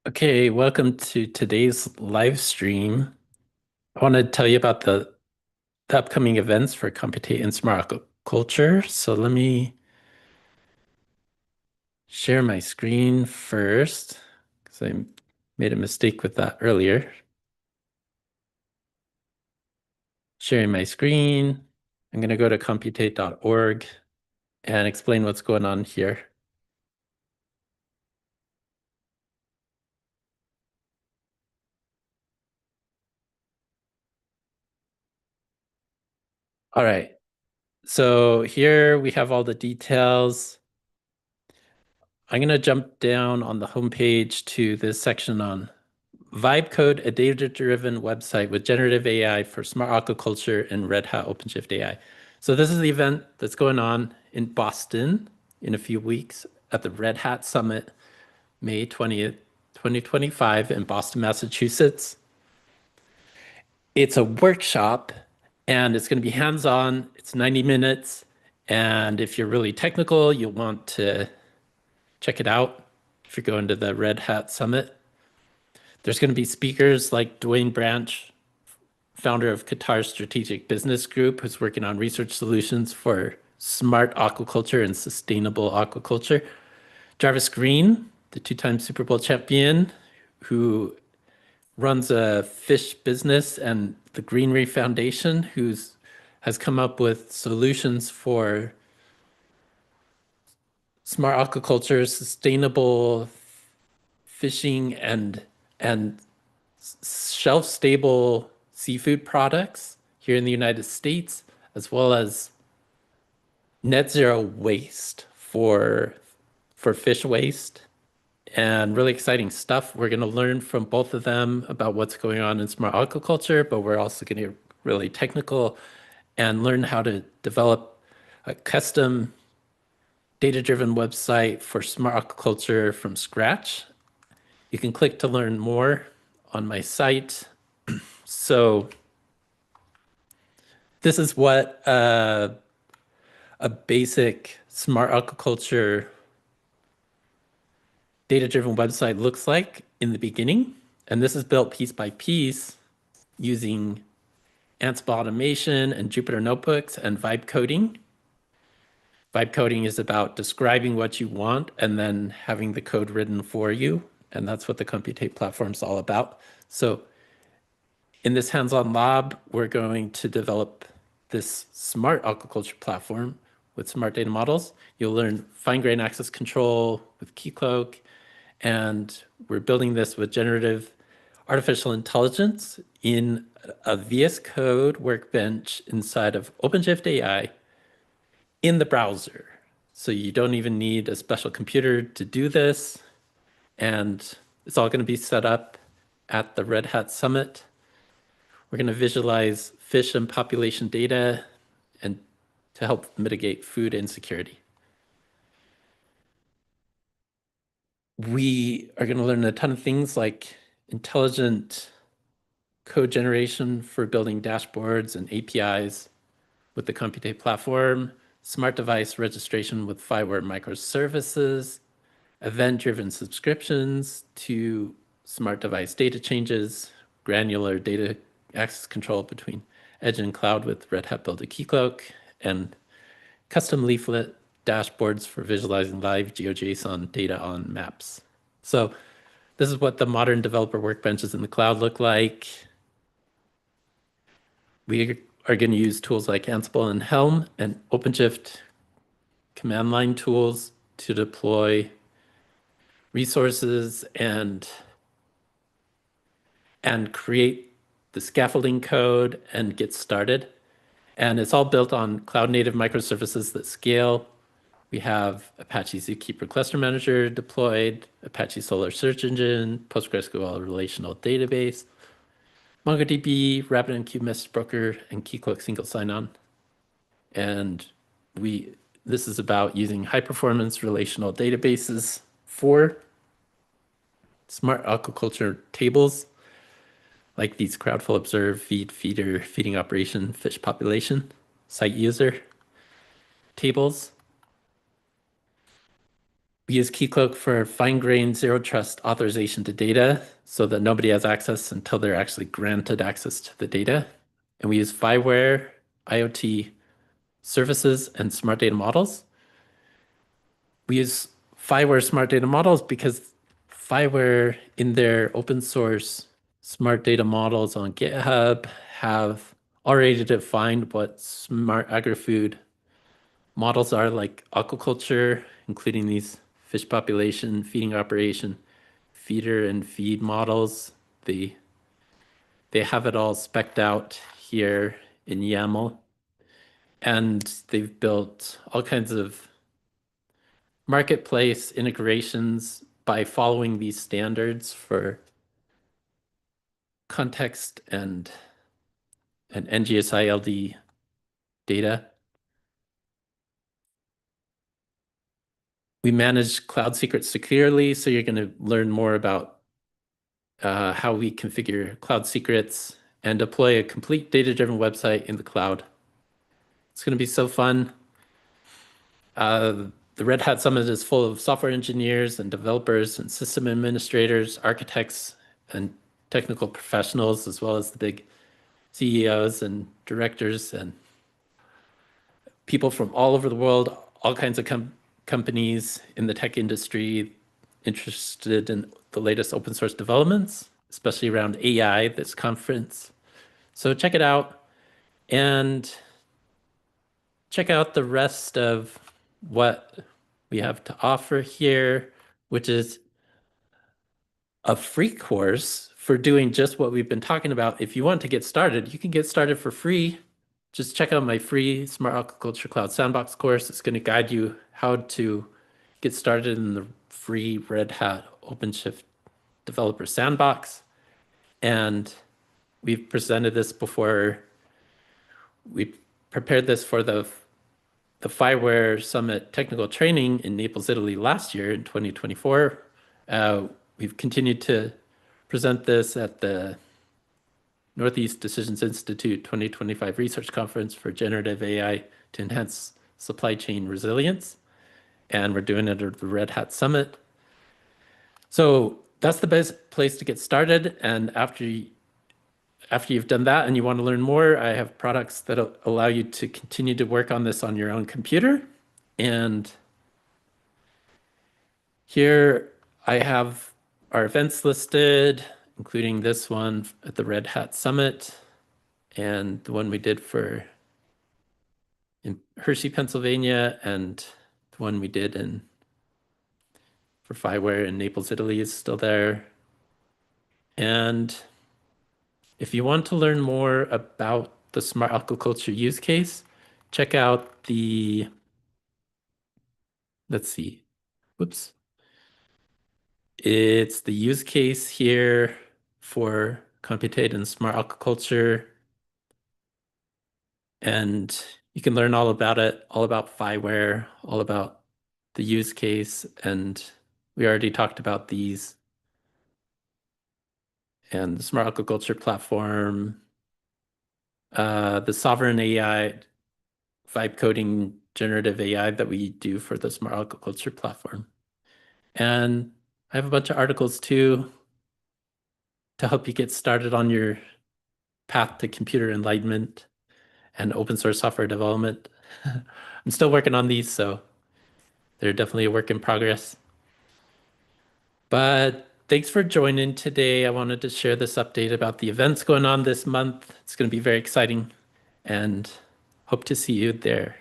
Okay, welcome to today's live stream. I want to tell you about the upcoming events for Computate and Smart Aquaculture. So let me share my screen first because I made a mistake with that earlier. Sharing my screen. I'm going to go to computate.org and explain what's going on here. All right. So here we have all the details. I'm going to jump down on the homepage to this section on Vibe Code, a data-driven website with generative AI for smart aquaculture and Red Hat OpenShift AI. So this is the event that's going on in Boston in a few weeks at the Red Hat Summit, May 20th, 2025 in Boston, Massachusetts. It's a workshop and it's going to be hands-on. It's 90 minutes. And if you're really technical, you'll want to check it out if you're going to the Red Hat Summit. There's going to be speakers like Dwayne Branch, founder of Qatar's Strategic Business Group, who's working on research solutions for smart aquaculture and sustainable aquaculture. Jarvis Green, the two-time Super Bowl champion, who runs a fish business, and the Greenery Foundation, who's has come up with solutions for smart aquaculture, sustainable fishing, and shelf-stable seafood products here in the United States, as well as net zero waste for fish waste, and really exciting stuff. We're going to learn from both of them about what's going on in smart aquaculture, but we're also going to get really technical and learn how to develop a custom data-driven website for smart aquaculture from scratch. You can click to learn more on my site. So this is what a basic smart aquaculture data-driven website looks like in the beginning. And this is built piece by piece using Ansible automation and Jupyter notebooks and vibe coding. Vibe coding is about describing what you want and then having the code written for you. And that's what the Computate platform is all about. So in this hands-on lab, we're going to develop this smart aquaculture platform with smart data models. You'll learn fine-grained access control with Keycloak, and we're building this with generative artificial intelligence in a VS Code workbench inside of OpenShift AI in the browser. So you don't even need a special computer to do this. And it's all going to be set up at the Red Hat Summit. We're going to visualize fish and population data and to help mitigate food insecurity. We are going to learn a ton of things like intelligent code generation for building dashboards and APIs with the Computate platform, smart device registration with Fireware microservices, event-driven subscriptions to smart device data changes, granular data access control between edge and cloud with Red Hat Build a Keycloak, and custom leaflet dashboards for visualizing live GeoJSON data on maps. So this is what the modern developer workbenches in the cloud look like. We are going to use tools like Ansible and Helm and OpenShift command line tools to deploy resources and create the scaffolding code and get started. And it's all built on cloud native microservices that scale. We have Apache Zookeeper Cluster Manager deployed, Apache Solr Search Engine, PostgreSQL Relational Database, MongoDB, RabbitMQ Message Broker, and Keycloak Single Sign-On. And this is about using high-performance relational databases for smart aquaculture tables, like these Crowdful Observe, Feed, Feeder, Feeding Operation, Fish Population, Site User tables. We use Keycloak for fine-grained zero trust authorization to data so that nobody has access until they're actually granted access to the data. And we use Fireware, IoT services, and smart data models. We use Fireware smart data models because Fireware in their open source smart data models on GitHub have already defined what smart agri-food models are, like aquaculture, including these fish population, feeding operation, feeder and feed models. They have it all specced out here in YAML. And they've built all kinds of marketplace integrations by following these standards for context and NGSILD data. We manage cloud secrets securely, so you're going to learn more about how we configure cloud secrets and deploy a complete data-driven website in the cloud. It's going to be so fun. The Red Hat Summit is full of software engineers and developers and system administrators, architects, and technical professionals, as well as the big CEOs and directors and people from all over the world, all kinds of companies in the tech industry interested in the latest open source developments, especially around AI, this conference. So check it out and check out the rest of what we have to offer here, which is a free course for doing just what we've been talking about. If you want to get started, you can get started for free. Just check out my free Smart Aquaculture Cloud Sandbox course. It's going to guide you how to get started in the free Red Hat OpenShift Developer Sandbox. And we've presented this before. We prepared this for the Fireware Summit technical training in Naples, Italy last year in 2024. We've continued to present this at the Northeast Decisions Institute 2025 Research Conference for Generative AI to Enhance Supply Chain Resilience. And we're doing it at the Red Hat Summit. So that's the best place to get started. And after you've done that and you want to learn more, I have products that allow you to continue to work on this on your own computer. And here I have our events listed, including this one at the Red Hat Summit and the one we did in Hershey, Pennsylvania, and the one we did for Fireware in Naples, Italy is still there. And if you want to learn more about the smart aquaculture use case, check out let's see, whoops. It's the use case here for Computate and Smart Aquaculture. And you can learn all about it, all about Fireware, all about the use case. And we already talked about these and the Smart Aquaculture platform, the sovereign AI, vibe coding generative AI that we do for the Smart Aquaculture platform. And I have a bunch of articles too to help you get started on your path to computer enlightenment and open source software development. I'm still working on these, so they're definitely a work in progress. But thanks for joining today. I wanted to share this update about the events going on this month. It's going to be very exciting and hope to see you there.